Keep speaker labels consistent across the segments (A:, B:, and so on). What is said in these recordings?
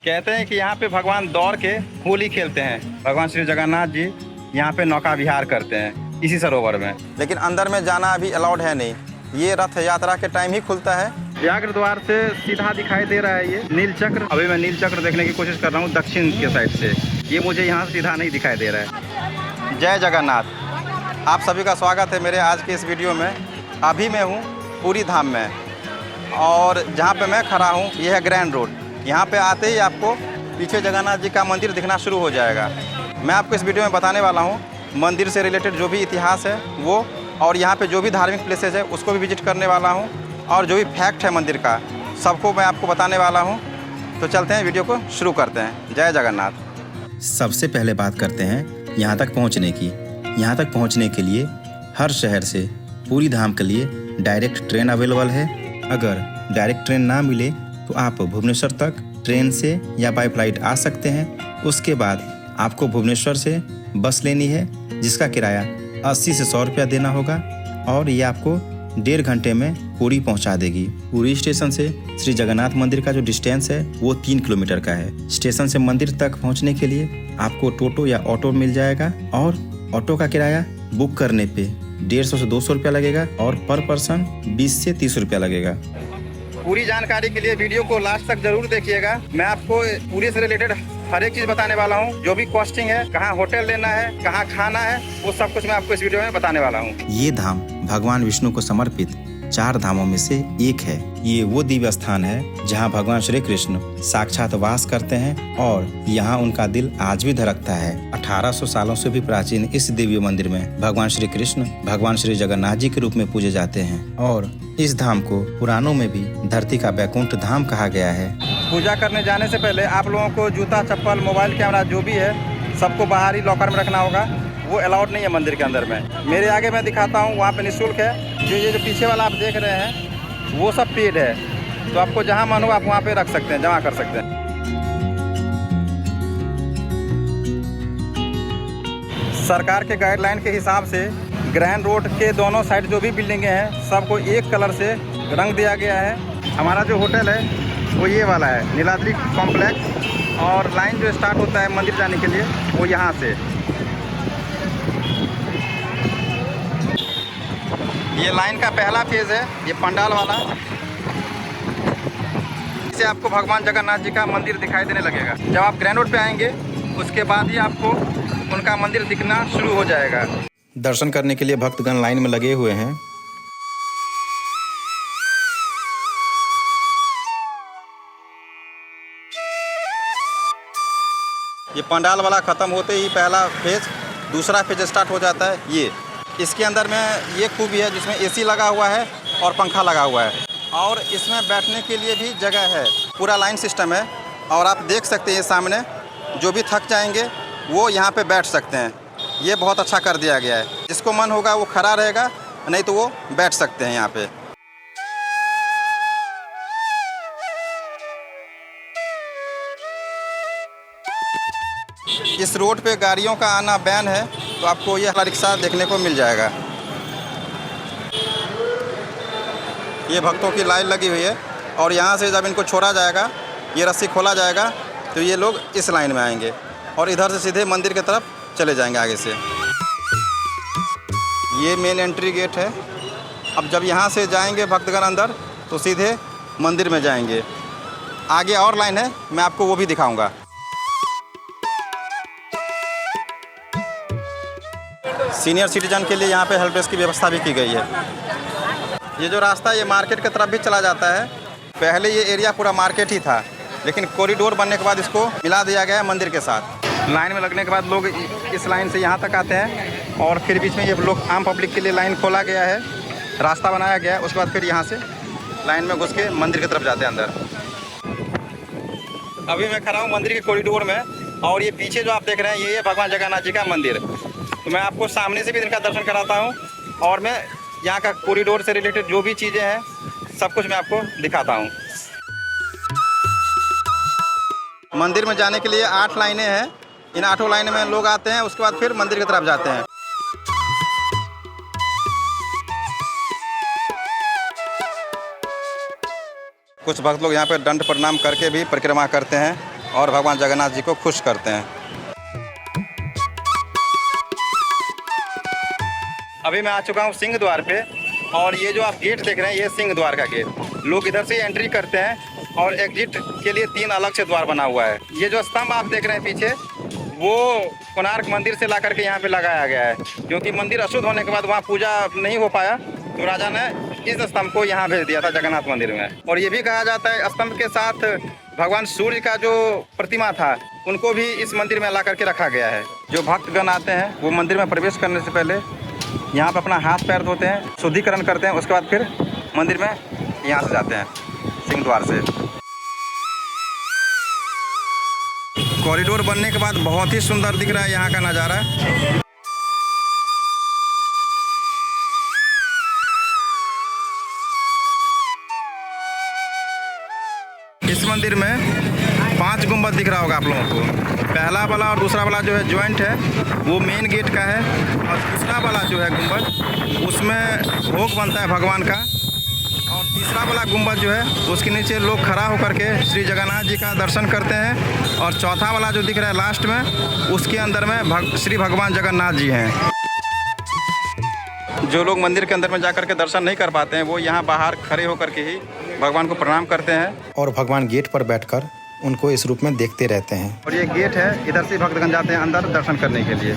A: कहते हैं कि यहाँ पे भगवान दौड़ के होली खेलते हैं। भगवान श्री जगन्नाथ जी यहाँ पे नौका विहार करते हैं इसी सरोवर में, लेकिन अंदर में जाना अभी अलाउड है नहीं। ये रथ यात्रा के टाइम ही खुलता है। व्याघ्र द्वार से सीधा दिखाई दे रहा है ये नील चक्र। अभी मैं नील चक्र देखने की कोशिश कर रहा हूँ दक्षिण के साइड से। ये मुझे यहाँ से सीधा नहीं दिखाई दे रहा है। जय जगन्नाथ। आप सभी का स्वागत है मेरे आज के इस वीडियो में। अभी मैं हूँ पूरी धाम में और जहाँ पे मैं खड़ा हूँ ये है ग्रैंड रोड। यहाँ पे आते ही आपको पीछे जगन्नाथ जी का मंदिर दिखना शुरू हो जाएगा। मैं आपको इस वीडियो में बताने वाला हूँ मंदिर से रिलेटेड जो भी इतिहास है वो, और यहाँ पे जो भी धार्मिक प्लेसेस है उसको भी विजिट करने वाला हूँ, और जो भी फैक्ट है मंदिर का सबको मैं आपको बताने वाला हूँ। तो चलते हैं, वीडियो को शुरू करते हैं। जय जगन्नाथ।
B: सबसे पहले बात करते हैं यहाँ तक पहुँचने की। यहाँ तक पहुँचने के लिए हर शहर से पूरी धाम के लिए डायरेक्ट ट्रेन अवेलेबल है। अगर डायरेक्ट ट्रेन ना मिले तो आप भुवनेश्वर तक ट्रेन से या बाय फ्लाइट आ सकते हैं। उसके बाद आपको भुवनेश्वर से बस लेनी है जिसका किराया 80 से 100 रुपया देना होगा, और ये आपको 1.5 घंटे में पुरी पहुंचा देगी। पुरी स्टेशन से श्री जगन्नाथ मंदिर का जो डिस्टेंस है वो 3 किलोमीटर का है। स्टेशन से मंदिर तक पहुंचने के लिए आपको टोटो या ऑटो मिल जाएगा, और ऑटो का किराया बुक करने पे 150 से 200 रुपया लगेगा, और पर पर्सन 20 से 30 रुपया लगेगा।
A: पूरी जानकारी के लिए वीडियो को लास्ट तक जरूर देखिएगा। मैं आपको पूरी से रिलेटेड हर एक चीज़ बताने वाला हूँ। जो भी कॉस्टिंग है, कहाँ होटल लेना है, कहाँ खाना है, वो सब कुछ मैं आपको इस वीडियो में बताने वाला हूँ।
B: ये धाम भगवान विष्णु को समर्पित 4 धामों में से एक है। ये वो दिव्य स्थान है जहाँ भगवान श्री कृष्ण साक्षात वास करते हैं, और यहाँ उनका दिल आज भी धड़कता है। 1800 सालों से भी प्राचीन इस दिव्य मंदिर में भगवान श्री कृष्ण भगवान श्री जगन्नाथ जी के रूप में पूजे जाते हैं, और इस धाम को पुराणों में भी धरती का वैकुंठ धाम कहा गया है।
A: पूजा करने जाने से पहले आप लोगों को जूता, चप्पल, मोबाइल कैमरा जो भी है सबको बाहर ही लॉकर में रखना होगा। वो अलाउड नहीं है मंदिर के अंदर में। मेरे आगे मैं दिखाता हूँ, वहाँ पे निःशुल्क है। जो पीछे वाला आप देख रहे हैं वो सब पेड है, तो आपको जहाँ मन हो आप वहाँ पे रख सकते हैं, जमा कर सकते हैं। सरकार के गाइडलाइन के हिसाब से ग्रैंड रोड के दोनों साइड जो भी बिल्डिंगें हैं सबको एक कलर से रंग दिया गया है। हमारा जो होटल है वो ये वाला है, नीलाद्री कॉम्प्लेक्स, और लाइन जो स्टार्ट होता है मंदिर जाने के लिए वो यहाँ से। ये लाइन का पहला फेज है, ये पंडाल वाला। इससे आपको भगवान जगन्नाथ जी का मंदिर दिखाई देने लगेगा। जब आप ग्रैंड रोड पे आएंगे उसके बाद ही आपको उनका मंदिर दिखना शुरू हो जाएगा।
B: दर्शन करने के लिए भक्तगण लाइन में लगे हुए हैं।
A: ये पंडाल वाला ख़त्म होते ही पहला फेज, दूसरा फेज स्टार्ट हो जाता है। ये इसके अंदर में ये खूबी है जिसमें एसी लगा हुआ है और पंखा लगा हुआ है, और इसमें बैठने के लिए भी जगह है। पूरा लाइन सिस्टम है, और आप देख सकते हैं सामने जो भी थक जाएंगे वो यहाँ पे बैठ सकते हैं। ये बहुत अच्छा कर दिया गया है। जिसको मन होगा वो खड़ा रहेगा, नहीं तो वो बैठ सकते हैं यहाँ पे। इस रोड पे गाड़ियों का आना बैन है, तो आपको ये रिक्शा देखने को मिल जाएगा। ये भक्तों की लाइन लगी हुई है, और यहाँ से जब इनको छोड़ा जाएगा, ये रस्सी खोला जाएगा, तो ये लोग इस लाइन में आएंगे और इधर से सीधे मंदिर की तरफ चले जाएंगे आगे से। ये मेन एंट्री गेट है। अब जब यहाँ से जाएंगे भक्तगण अंदर तो सीधे मंदिर में जाएंगे। आगे और लाइन है, मैं आपको वो भी दिखाऊंगा। सीनियर सिटीजन के लिए यहाँ पे हेल्प डेस्क की व्यवस्था भी की गई है। ये जो रास्ता ये मार्केट की तरफ भी चला जाता है। पहले ये एरिया पूरा मार्केट ही था, लेकिन कॉरिडोर बनने के बाद इसको मिला दिया गया है मंदिर के साथ। लाइन में लगने के बाद लोग इस लाइन से यहाँ तक आते हैं, और फिर बीच में ये लोग आम पब्लिक के लिए लाइन खोला गया है, रास्ता बनाया गया है। उसके बाद फिर यहाँ से लाइन में घुस के मंदिर की तरफ जाते हैं अंदर। अभी मैं खड़ा हूँ मंदिर के कॉरिडोर में, और ये पीछे जो आप देख रहे हैं ये है भगवान जगन्नाथ जी का मंदिर। तो मैं आपको सामने से भी इनका दर्शन कराता हूँ, और मैं यहाँ का कॉरिडोर से रिलेटेड जो भी चीज़ें हैं सब कुछ मैं आपको दिखाता हूँ। मंदिर में जाने के लिए 8 लाइनें हैं। इन 8 लाइन में लोग आते हैं, उसके बाद फिर मंदिर की तरफ जाते हैं। कुछ भक्त लोग यहाँ पे दंड प्रणाम करके भी परिक्रमा करते हैं। और भगवान जगन्नाथ जी को खुश करते हैं। अभी मैं आ चुका हूँ सिंह द्वार पे, और ये जो आप गेट देख रहे हैं ये सिंह द्वार का गेट। लोग इधर से एंट्री करते हैं और एग्जिट के लिए 3 अलग से द्वार बना हुआ है। ये जो स्तंभ आप देख रहे हैं पीछे, वो कोणार्क मंदिर से ला करके यहाँ पे लगाया गया है, क्योंकि मंदिर अशुद्ध होने के बाद वहाँ पूजा नहीं हो पाया, तो राजा ने इस स्तंभ को यहाँ भेज दिया था जगन्नाथ मंदिर में। और ये भी कहा जाता है स्तंभ के साथ भगवान सूर्य का जो प्रतिमा था उनको भी इस मंदिर में ला करके रखा गया है। जो भक्तगण आते हैं वो मंदिर में प्रवेश करने से पहले यहाँ पर अपना हाथ पैर धोते हैं, शुद्धिकरण करते हैं, उसके बाद फिर मंदिर में यहाँ से जाते हैं सिंह द्वार से। कॉरिडोर बनने के बाद बहुत ही सुंदर दिख रहा है यहाँ का नज़ारा। इस मंदिर में 5 गुंबद दिख रहा होगा आप लोगों को। पहला वाला और दूसरा वाला जो है ज्वाइंट है, वो मेन गेट का है, और तीसरा वाला जो है गुंबद उसमें भोग बनता है भगवान का, और तीसरा वाला गुंबद जो है उसके नीचे लोग खड़ा होकर के श्री जगन्नाथ जी का दर्शन करते हैं, और चौथा वाला जो दिख रहा है लास्ट में, उसके अंदर में श्री भगवान जगन्नाथ जी हैं। जो लोग मंदिर के अंदर में जाकर के दर्शन नहीं कर पाते हैं वो यहाँ बाहर खड़े होकर के ही भगवान को प्रणाम करते हैं,
B: और भगवान गेट पर बैठकर उनको इस रूप में देखते रहते हैं।
A: और ये गेट है, इधर से भक्तगण जाते हैं अंदर दर्शन करने के लिए।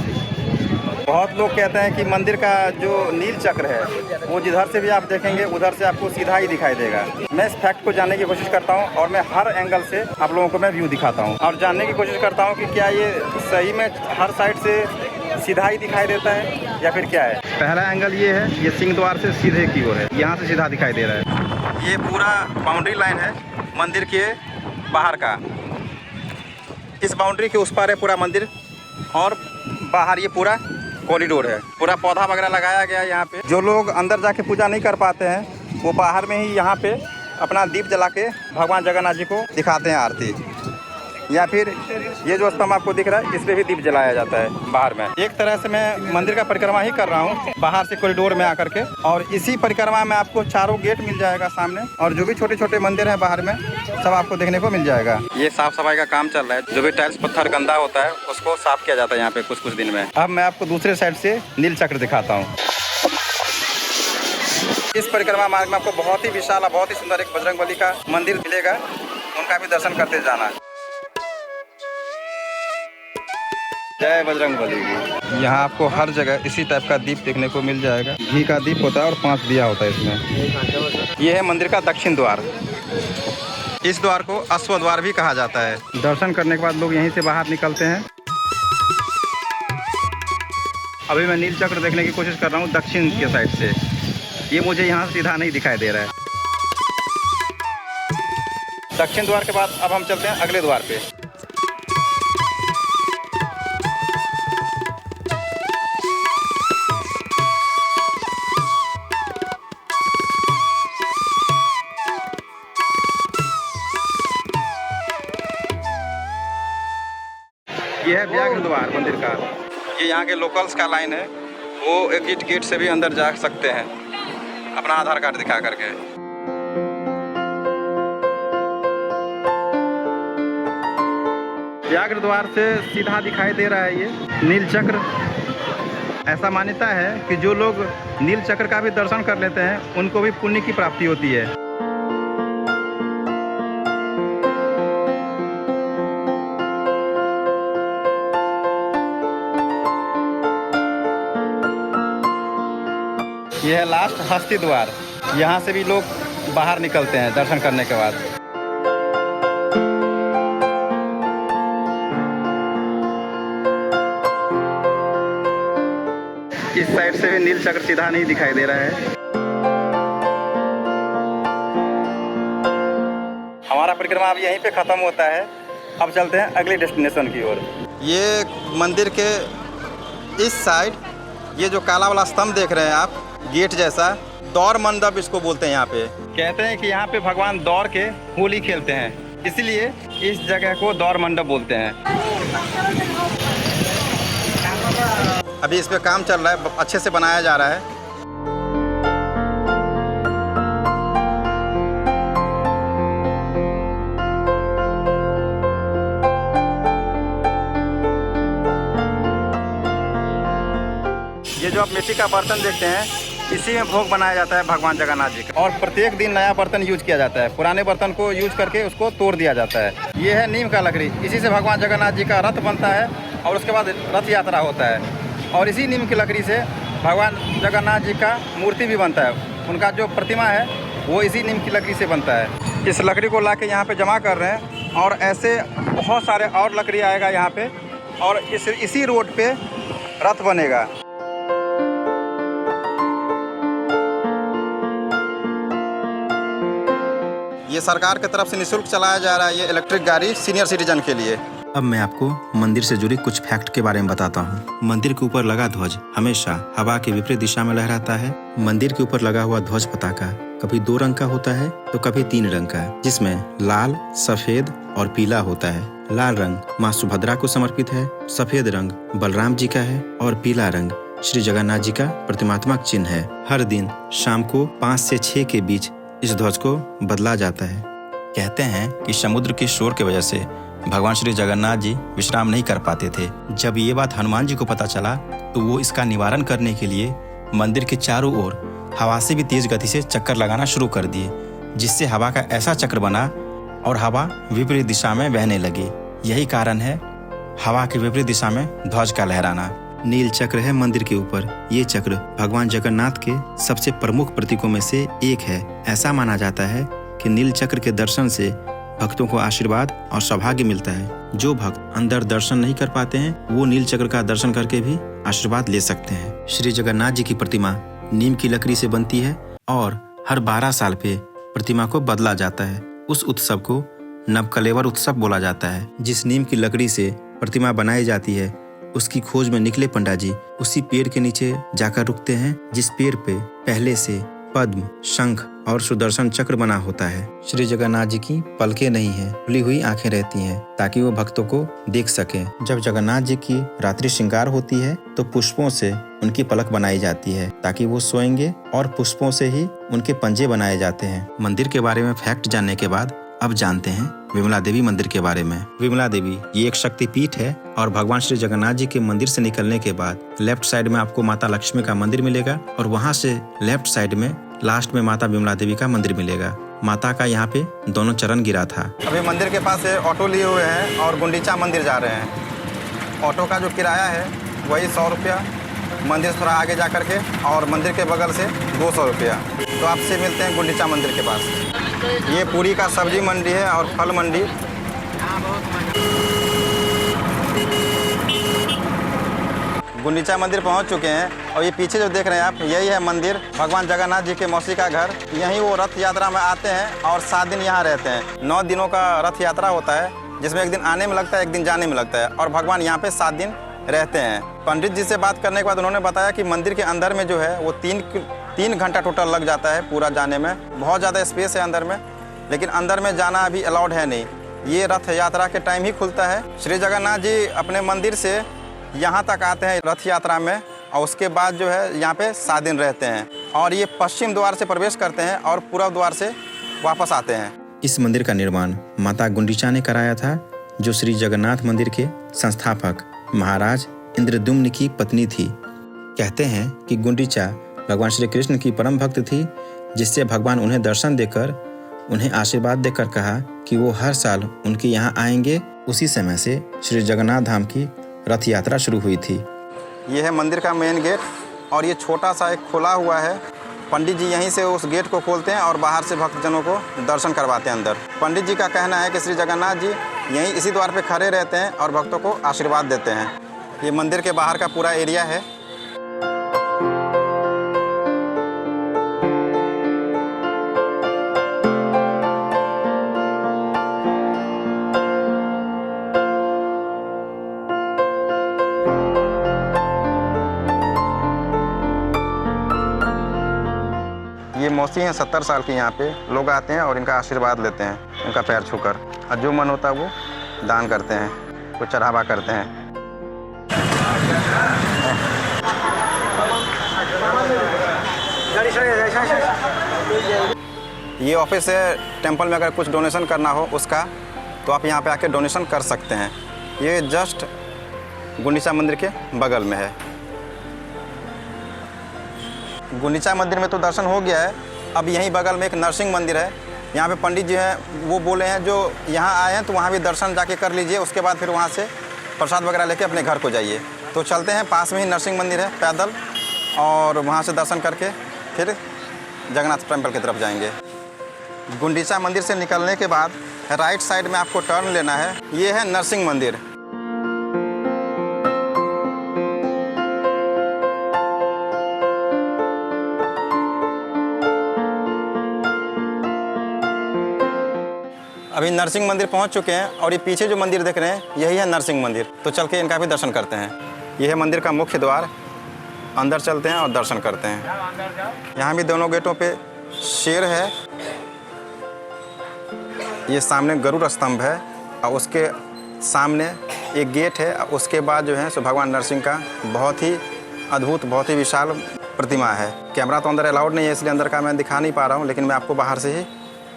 A: बहुत लोग कहते हैं कि मंदिर का जो नील चक्र है वो जिधर से भी आप देखेंगे उधर से आपको सीधा ही दिखाई देगा। मैं इस फैक्ट को जानने की कोशिश करता हूँ, और मैं हर एंगल से आप लोगों को मैं व्यू दिखाता हूँ और जानने की कोशिश करता हूँ कि क्या ये सही में हर साइड से सीधा ही दिखाई देता है या फिर क्या है। पहला एंगल ये है, ये सिंह द्वार से सीधे की ओर है, यहाँ से सीधा दिखाई दे रहा है। ये पूरा बाउंड्री लाइन है मंदिर के बाहर का। इस बाउंड्री के उस पार है पूरा मंदिर, और बाहर ये पूरा कॉरिडोर है। पूरा पौधा वगैरह लगाया गया है यहाँ पे। जो लोग अंदर जाके पूजा नहीं कर पाते हैं वो बाहर में ही यहाँ पे अपना दीप जला के भगवान जगन्नाथ जी को दिखाते हैं आरती, या फिर ये जो स्तंभ आपको दिख रहा है इस पे भी दीप जलाया जाता है बाहर में। एक तरह से मैं मंदिर का परिक्रमा ही कर रहा हूँ बाहर से कॉरिडोर में आकर के, और इसी परिक्रमा में आपको चारों गेट मिल जाएगा सामने, और जो भी छोटे छोटे मंदिर हैं बाहर में सब आपको देखने को मिल जाएगा। ये साफ सफाई का काम चल रहा है, जो भी टाइल्स पत्थर गंदा होता है उसको साफ किया जाता है यहाँ पे कुछ दिन में। अब मैं आपको दूसरे साइड से नील चक्र दिखाता हूँ। इस परिक्रमा मार्ग में आपको बहुत ही विशाल और बहुत ही सुंदर एक बजरंगबली का मंदिर मिलेगा, उनका भी दर्शन करते जाना। जय बजरंगबली की। यहाँ आपको हर जगह इसी टाइप का दीप देखने को मिल जाएगा। घी का दीप होता है और 5 दिया होता है इसमें। यह है मंदिर का दक्षिण द्वार। इस द्वार को अश्व द्वार भी कहा जाता है। दर्शन करने के बाद लोग यहीं से बाहर निकलते हैं। अभी मैं नील चक्र देखने की कोशिश कर रहा हूँ दक्षिण के साइड से। ये मुझे यहाँ से सीधा नहीं दिखाई दे रहा है। दक्षिण द्वार के बाद अब हम चलते हैं अगले द्वार पे। ये है व्याघ्र द्वार मंदिर का। ये यहाँ के लोकल्स का लाइन है, वो एग्जिट गेट से भी अंदर जा सकते हैं अपना आधार कार्ड दिखा करके। व्याघ्र द्वार से सीधा दिखाई दे रहा है ये नील चक्र। ऐसा मान्यता है कि जो लोग नील चक्र का भी दर्शन कर लेते हैं उनको भी पुण्य की प्राप्ति होती है। यह है लास्ट हस्ती द्वार। यहाँ से भी लोग बाहर निकलते हैं दर्शन करने के बाद। इस साइड से भी नील चक्र सीधा नहीं दिखाई दे रहा है। हमारा परिक्रमा अब यहीं पे ख़त्म होता है। अब चलते हैं अगले डेस्टिनेशन की ओर। ये मंदिर के इस साइड ये जो काला वाला स्तंभ देख रहे हैं आप, गेट जैसा, दौर मंडप इसको बोलते हैं। यहाँ पे कहते हैं कि यहाँ पे भगवान दौड़ के होली खेलते हैं, इसलिए इस जगह को दौर मंडप बोलते हैं। अभी इस पे काम चल रहा है, अच्छे से बनाया जा रहा है। ये जो आप मिट्टी का बर्तन देखते हैं, इसी में भोग बनाया जाता है भगवान जगन्नाथ जी का। और प्रत्येक दिन नया बर्तन यूज किया जाता है। पुराने बर्तन को यूज करके उसको तोड़ दिया जाता है। ये है नीम का लकड़ी, इसी से भगवान जगन्नाथ जी का रथ बनता है और उसके बाद रथ यात्रा होता है। और इसी नीम की लकड़ी से भगवान जगन्नाथ जी का मूर्ति भी बनता है। उनका जो प्रतिमा है वो इसी नीम की लकड़ी से बनता है। इस लकड़ी को ला के यहाँ पे जमा कर रहे हैं और ऐसे बहुत सारे और लकड़ी आएगा यहाँ पे और इसी रोड पे रथ बनेगा। ये सरकार की तरफ से निःशुल्क चलाया जा रहा है ये इलेक्ट्रिक गाड़ी सीनियर सिटीजन के लिए।
B: अब मैं आपको मंदिर से जुड़ी कुछ फैक्ट के बारे में बताता हूँ। मंदिर के ऊपर लगा ध्वज हमेशा हवा के विपरीत दिशा में लहराता है। मंदिर के ऊपर लगा हुआ ध्वज पताका कभी 2 रंग का होता है तो कभी 3 रंग का, जिसमें लाल, सफेद और पीला होता है। लाल रंग माँ सुभद्रा को समर्पित है, सफेद रंग बलराम जी का है और पीला रंग श्री जगन्नाथ जी का प्रतिमात्मक चिन्ह है। हर दिन शाम को 5 से 6 के बीच इस ध्वज को बदला जाता है। कहते हैं कि समुद्र के शोर की वजह से भगवान श्री जगन्नाथ जी विश्राम नहीं कर पाते थे। जब ये बात हनुमान जी को पता चला तो वो इसका निवारण करने के लिए मंदिर के चारों ओर हवा से भी तेज गति से चक्कर लगाना शुरू कर दिए, जिससे हवा का ऐसा चक्र बना और हवा विपरीत दिशा में बहने लगी। यही कारण है हवा के विपरीत दिशा में ध्वज का लहराना। नील चक्र है मंदिर के ऊपर। ये चक्र भगवान जगन्नाथ के सबसे प्रमुख प्रतीकों में से एक है। ऐसा माना जाता है कि नील चक्र के दर्शन से भक्तों को आशीर्वाद और सौभाग्य मिलता है। जो भक्त अंदर दर्शन नहीं कर पाते हैं वो नील चक्र का दर्शन करके भी आशीर्वाद ले सकते हैं। श्री जगन्नाथ जी की प्रतिमा नीम की लकड़ी से बनती है और हर 12 साल पे प्रतिमा को बदला जाता है। उस उत्सव को नवकलेवर उत्सव बोला जाता है। जिस नीम की लकड़ी से प्रतिमा बनाई जाती है उसकी खोज में निकले पंडा जी उसी पेड़ के नीचे जाकर रुकते हैं, जिस पेड़ पे पहले से पद्म, शंख और सुदर्शन चक्र बना होता है। श्री जगन्नाथ जी की पलकें नहीं है, खुली हुई आंखें रहती हैं ताकि वो भक्तों को देख सकें। जब जगन्नाथ जी की रात्रि श्रृंगार होती है तो पुष्पों से उनकी पलक बनाई जाती है ताकि वो सोएंगे और पुष्पों से ही उनके पंजे बनाए जाते हैं। मंदिर के बारे में फैक्ट जानने के बाद अब जानते हैं विमला देवी मंदिर के बारे में। विमला देवी ये एक शक्तिपीठ है और भगवान श्री जगन्नाथ जी के मंदिर से निकलने के बाद लेफ्ट साइड में आपको माता लक्ष्मी का मंदिर मिलेगा और वहाँ से लेफ्ट साइड में लास्ट में माता विमला देवी का मंदिर मिलेगा। माता का यहाँ पे दोनों चरण गिरा था।
A: अभी मंदिर के पास से ऑटो लिए हुए हैं और गुंडीचा मंदिर जा रहे हैं। ऑटो का जो किराया है वही 100 रुपया, मंदिर थोड़ा आगे जा करके और मंदिर के बगल से 200 रुपया। तो आपसे मिलते हैं गुंडीचा मंदिर के पास। ये पूरी का सब्जी मंडी है और फल मंडी। गुंडीचा मंदिर पहुंच चुके हैं और ये पीछे जो देख रहे हैं आप, यही है मंदिर भगवान जगन्नाथ जी के मौसी का घर। यहीं वो रथ यात्रा में आते हैं और 7 दिन यहाँ रहते हैं। 9 दिनों का रथ यात्रा होता है जिसमें एक दिन आने में लगता है, एक दिन जाने में लगता है और भगवान यहाँ पे 7 दिन रहते हैं। पंडित जी से बात करने के बाद उन्होंने बताया कि मंदिर के अंदर में जो है वो 3 घंटा टोटल लग जाता है पूरा जाने में। बहुत ज़्यादा स्पेस है अंदर में, लेकिन अंदर में जाना अभी अलाउड है नहीं। ये रथ यात्रा के टाइम ही खुलता है। श्री जगन्नाथ जी अपने मंदिर से यहाँ तक आते हैं रथ यात्रा में और उसके बाद जो है यहाँ पे 7 दिन रहते हैं और ये पश्चिम द्वार से प्रवेश करते हैं और पूर्व द्वार से वापस आते हैं।
B: इस मंदिर का निर्माण माता गुंडीचा ने कराया था, जो श्री जगन्नाथ मंदिर के संस्थापक महाराज इंद्रद्युम्न की पत्नी थी। कहते हैं कि गुंडीचा भगवान श्री कृष्ण की परम भक्त थी, जिससे भगवान उन्हें दर्शन देकर उन्हें आशीर्वाद देकर कहा कि वो हर साल उनके यहाँ आएंगे। उसी समय से श्री जगन्नाथ धाम की रथ यात्रा शुरू हुई थी।
A: ये है मंदिर का मेन गेट और ये छोटा सा एक खुला हुआ है। पंडित जी यहीं से उस गेट को खोलते हैं और बाहर से भक्तजनों को दर्शन करवाते हैं अंदर। पंडित जी का कहना है कि श्री जगन्नाथ जी यहीं इसी द्वार पे खड़े रहते हैं और भक्तों को आशीर्वाद देते हैं। ये मंदिर के बाहर का पूरा एरिया है। ये मौसी हैं 70 साल की। यहाँ पे लोग आते हैं और इनका आशीर्वाद लेते हैं, इनका पैर छूकर, और जो मन होता है वो दान करते हैं, वो चढ़ावा करते हैं। ये ऑफिस है टेंपल में। अगर कुछ डोनेशन करना हो उसका तो आप यहाँ पे आके डोनेशन कर सकते हैं। ये जस्ट गुंडीचा मंदिर के बगल में है। गुंडीचा मंदिर में तो दर्शन हो गया है। अब यहीं बगल में एक नरसिंह मंदिर है, यहाँ पे पंडित जी हैं, वो बोले हैं जो यहाँ आए हैं तो वहाँ भी दर्शन जाके कर लीजिए, उसके बाद फिर वहाँ से प्रसाद वगैरह लेके अपने घर को जाइए। तो चलते हैं, पास में ही नरसिंह मंदिर है पैदल, और वहाँ से दर्शन करके फिर जगन्नाथ टेम्पल की तरफ जाएंगे। गुंडीचा मंदिर से निकलने के बाद राइट साइड में आपको टर्न लेना है, ये है नरसिंह मंदिर। अभी नरसिंह मंदिर पहुंच चुके हैं और ये पीछे जो मंदिर देख रहे हैं यही है नरसिंह मंदिर। तो चल के इनका भी दर्शन करते हैं। ये है मंदिर का मुख्य द्वार, अंदर चलते हैं और दर्शन करते हैं। यहाँ भी दोनों गेटों पे शेर है, ये सामने गरुड़ स्तंभ है और उसके सामने एक गेट है। उसके बाद जो है सो भगवान नरसिंह का बहुत ही अद्भुत, बहुत ही विशाल प्रतिमा है। कैमरा तो अंदर अलाउड नहीं है, इसलिए अंदर का मैं दिखा नहीं पा रहा हूँ, लेकिन मैं आपको बाहर से ही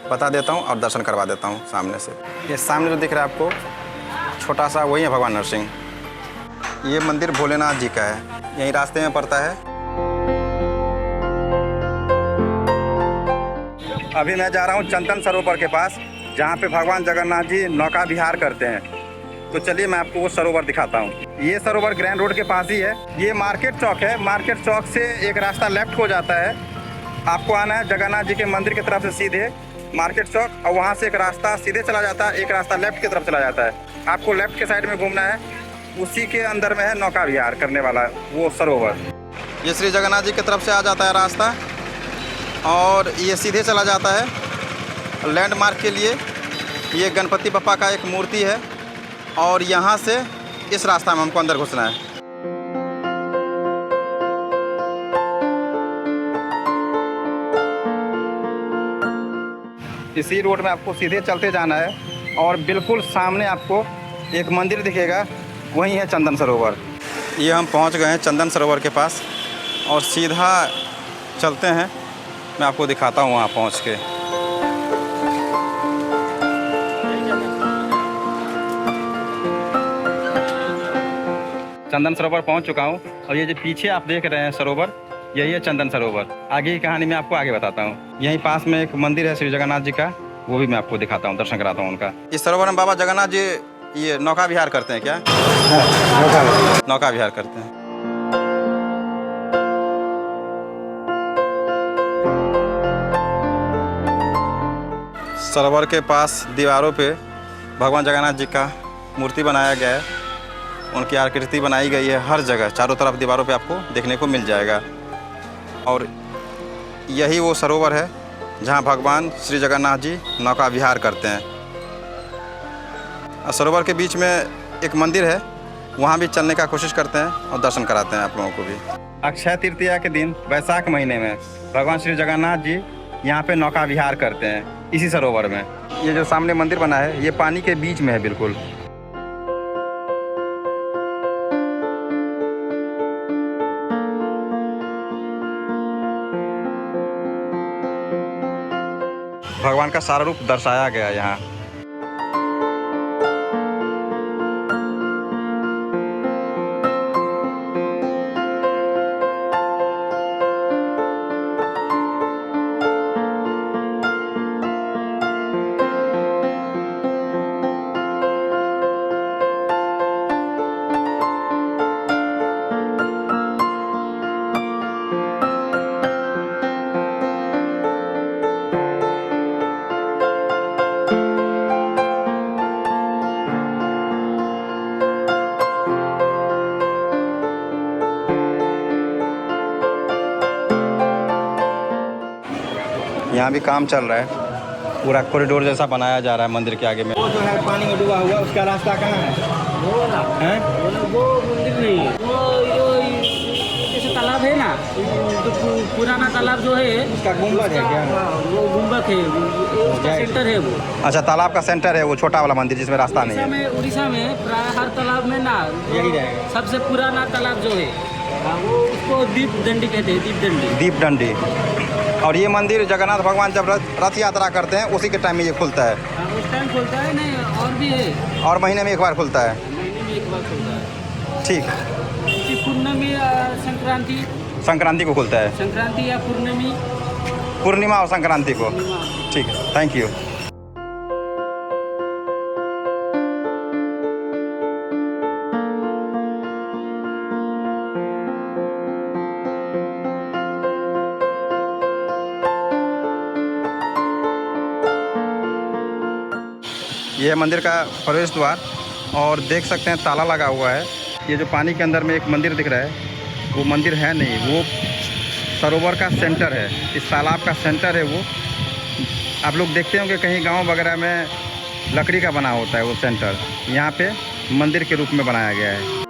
A: बता देता हूँ और दर्शन करवा देता हूँ सामने से। ये सामने जो दिख रहा है आपको छोटा सा, वही है भगवान नरसिंह। ये मंदिर भोलेनाथ जी का है, यहीं रास्ते में पड़ता है। अभी मैं जा रहा हूँ चंदन सरोवर के पास, जहाँ पे भगवान जगन्नाथ जी नौका विहार करते हैं। तो चलिए मैं आपको वो सरोवर दिखाता हूँ। ये सरोवर ग्रैंड रोड के पास ही है। ये मार्केट चौक है, मार्केट चौक से एक रास्ता लेफ्ट हो जाता है। आपको आना है जगन्नाथ जी के मंदिर की तरफ से सीधे मार्केट चौक, और वहाँ से एक रास्ता सीधे चला जाता है, एक रास्ता लेफ्ट की तरफ चला जाता है। आपको लेफ्ट के साइड में घूमना है, उसी के अंदर में है नौका विहार करने वाला वो सरोवर। ये श्री जगन्नाथ जी की तरफ से आ जाता है रास्ता, और ये सीधे चला जाता है लैंडमार्क के लिए। ये गणपति बप्पा का एक मूर्ति है, और यहाँ से इस रास्ता में हमको अंदर घुसना है। इसी रोड में आपको सीधे चलते जाना है, और बिल्कुल सामने आपको एक मंदिर दिखेगा, वही है चंदन सरोवर। ये हम पहुंच गए हैं चंदन सरोवर के पास, और सीधा चलते हैं, मैं आपको दिखाता हूं वहां पहुंच के। चंदन सरोवर पहुंच चुका हूं, और ये जो पीछे आप देख रहे हैं सरोवर, यही है चंदन सरोवर। आगे की कहानी मैं आपको आगे बताता हूँ। यहीं पास में एक मंदिर है श्री जगन्नाथ जी का, वो भी मैं आपको दिखाता हूँ, दर्शन कराता हूँ उनका। इस सरोवर में बाबा जगन्नाथ जी ये नौका विहार करते हैं क्या? नौका विहार करते हैं। सरोवर के पास दीवारों पे भगवान जगन्नाथ जी का मूर्ति बनाया गया है, उनकी आकृति बनाई गई है हर जगह, चारों तरफ दीवारों पे आपको देखने को मिल जाएगा। और यही वो सरोवर है जहाँ भगवान श्री जगन्नाथ जी नौका विहार करते हैं। सरोवर के बीच में एक मंदिर है, वहाँ भी चलने का कोशिश करते हैं और दर्शन कराते हैं आप लोगों को भी। अक्षय तृतीया के दिन वैशाख महीने में भगवान श्री जगन्नाथ जी यहाँ पे नौका विहार करते हैं, इसी सरोवर में। ये जो सामने मंदिर बना है ये पानी के बीच में है बिल्कुल। भगवान का सारा रूप दर्शाया गया है यहाँ। यहाँ भी काम चल रहा है, पूरा कॉरिडोर जैसा बनाया जा रहा है मंदिर के आगे में। वो जो है पानी में डूबा हुआ, उसका रास्ता कहाँ है?
C: वो मंदिर नहीं है, वो जैसे तालाब है ना, तो पुराना तालाब जो है
A: उसका गुम्बद है क्या?
C: वो गुम्बद है, उसका सेंटर है वो।
A: अच्छा, तालाब का सेंटर है वो छोटा वाला मंदिर जिसमें रास्ता नहीं है।
C: उड़ीसा में प्राय हर तालाब में ना
A: यही रहेगा।
C: सबसे पुराना तालाब जो है वो उसको दीप दंडी कहते हैं, दीप दंडी।
A: दीप दंडी। और ये मंदिर जगन्नाथ भगवान जब रथ यात्रा करते हैं उसी के टाइम में ये खुलता है।
C: उस टाइम खुलता है, नहीं और भी है,
A: और महीने में एक बार खुलता है।
C: महीने में एक बार खुलता है।
A: ठीक।
C: पूर्णमी संक्रांति
A: संक्रांति को खुलता है?
C: संक्रांति या
A: पूर्णिमा और संक्रांति को। ठीक है, थैंक यू। ये है मंदिर का प्रवेश द्वार और देख सकते हैं ताला लगा हुआ है। ये जो पानी के अंदर में एक मंदिर दिख रहा है वो मंदिर है नहीं, वो सरोवर का सेंटर है, इस तालाब का सेंटर है वो। आप लोग देखते होंगे कहीं गांव वगैरह में लकड़ी का बना होता है वो सेंटर, यहाँ पे मंदिर के रूप में बनाया गया है।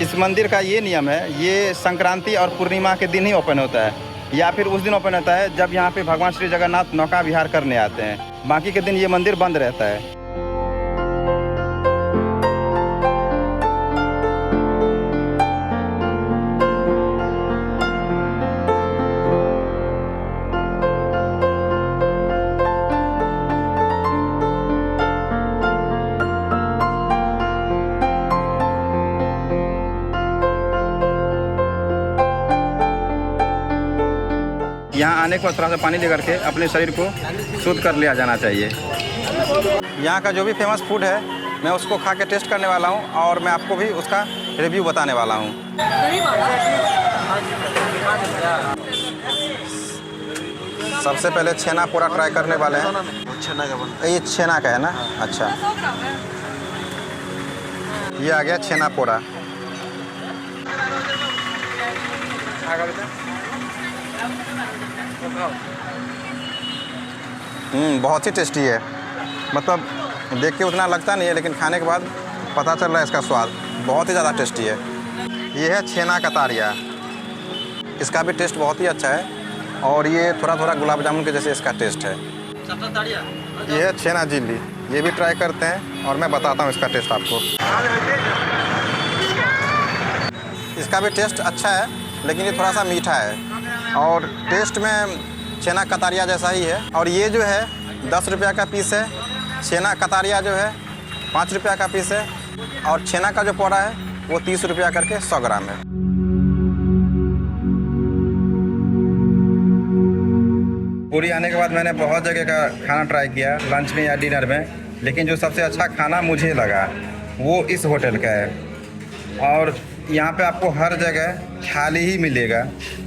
A: इस मंदिर का ये नियम है, ये संक्रांति और पूर्णिमा के दिन ही ओपन होता है या फिर उस दिन ओपन होता है जब यहाँ पे भगवान श्री जगन्नाथ नौका विहार करने आते हैं। बाकी के दिन ये मंदिर बंद रहता है। यहाँ आने के बाद थोड़ा सा पानी लेकर के अपने शरीर को शुद्ध कर लिया जाना चाहिए। यहाँ का जो भी फेमस फूड है मैं उसको खा के टेस्ट करने वाला हूँ और मैं आपको भी उसका रिव्यू बताने वाला हूँ। सबसे पहले छेना पोड़ा ट्राई करने वाले हैं। ये छेना का है ना? अच्छा, ये आ गया छेना पोड़ा। बहुत ही टेस्टी है। मतलब देख के उतना लगता नहीं है लेकिन खाने के बाद पता चल रहा है इसका स्वाद बहुत ही ज़्यादा टेस्टी है। ये है छेना कतारिया, इसका भी टेस्ट बहुत ही अच्छा है और ये थोड़ा थोड़ा गुलाब जामुन के जैसे इसका टेस्ट है। ये है छेना जिल्ली, ये भी ट्राई करते हैं और मैं बताता हूँ इसका टेस्ट आपको। इसका भी टेस्ट अच्छा है लेकिन ये थोड़ा सा मीठा है और टेस्ट में छेना कतारिया जैसा ही है। और ये जो है 10 रुपया का पीस है, छेना कतारिया जो है 5 रुपया का पीस है और छेना का जो पोड़ा है वो 30 रुपया करके 100 ग्राम है। पूरी आने के बाद मैंने बहुत जगह का खाना ट्राई किया, लंच में या डिनर में, लेकिन जो सबसे अच्छा खाना मुझे लगा वो इस होटल का है। और यहाँ पे आपको हर जगह थाली ही मिलेगा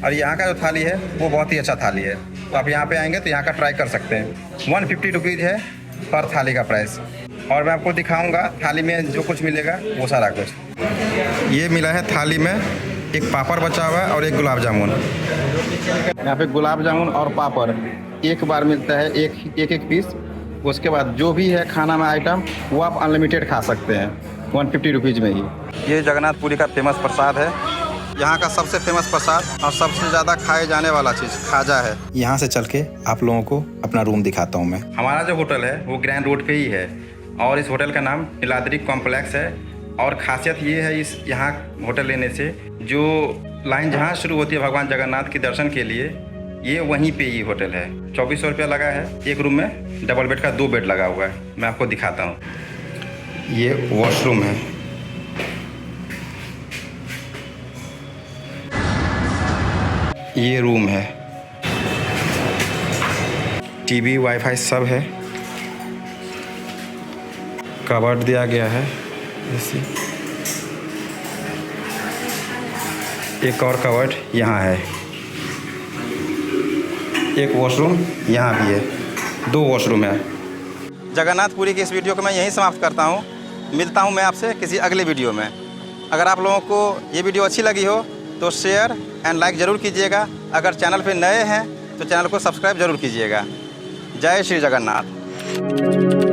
A: और यहाँ का जो थाली है वो बहुत ही अच्छा थाली है। तो आप यहाँ पे आएंगे तो यहाँ का ट्राई कर सकते हैं। 150 रुपीज़ है पर थाली का प्राइस। और मैं आपको दिखाऊंगा थाली में जो कुछ मिलेगा वो सारा कुछ। ये मिला है थाली में, एक पापड़ बचा हुआ है और एक गुलाब जामुन। यहाँ पे गुलाब जामुन और पापड़ एक बार मिलता है, एक पीस। उसके बाद जो भी है खाना में आइटम वो आप अनलिमिटेड खा सकते हैं 150 रुपीज़ में ही। ये जगन्नाथपुरी का फेमस प्रसाद है। यहाँ का सबसे फेमस प्रसाद और सबसे ज़्यादा खाए जाने वाला चीज़ खाजा है।
B: यहाँ से चल के आप लोगों को अपना रूम दिखाता हूँ मैं।
A: हमारा जो होटल है वो ग्रैंड रोड पे ही है और इस होटल का नाम नीलाद्री कॉम्प्लेक्स है। और ख़ासियत ये है इस यहाँ होटल लेने से, जो लाइन जहाँ शुरू होती है भगवान जगन्नाथ के दर्शन के लिए, ये वहीं पे ही होटल है। 2400 रुपया लगा है। एक रूम में डबल बेड का 2 बेड लगा हुआ है। मैं आपको दिखाता हूँ। ये वॉशरूम है। ये रूम है। टीवी वाईफाई सब है। कबर्ड दिया गया है जैसे। एक और कबर्ड यहाँ है। एक वॉशरूम यहाँ भी है। 2 वॉशरूम है। जगन्नाथपुरी की इस वीडियो को मैं यहीं समाप्त करता हूँ। मिलता हूँ मैं आपसे किसी अगले वीडियो में। अगर आप लोगों को ये वीडियो अच्छी लगी हो तो शेयर एंड लाइक ज़रूर कीजिएगा। अगर चैनल पे नए हैं तो चैनल को सब्सक्राइब ज़रूर कीजिएगा। जय श्री जगन्नाथ।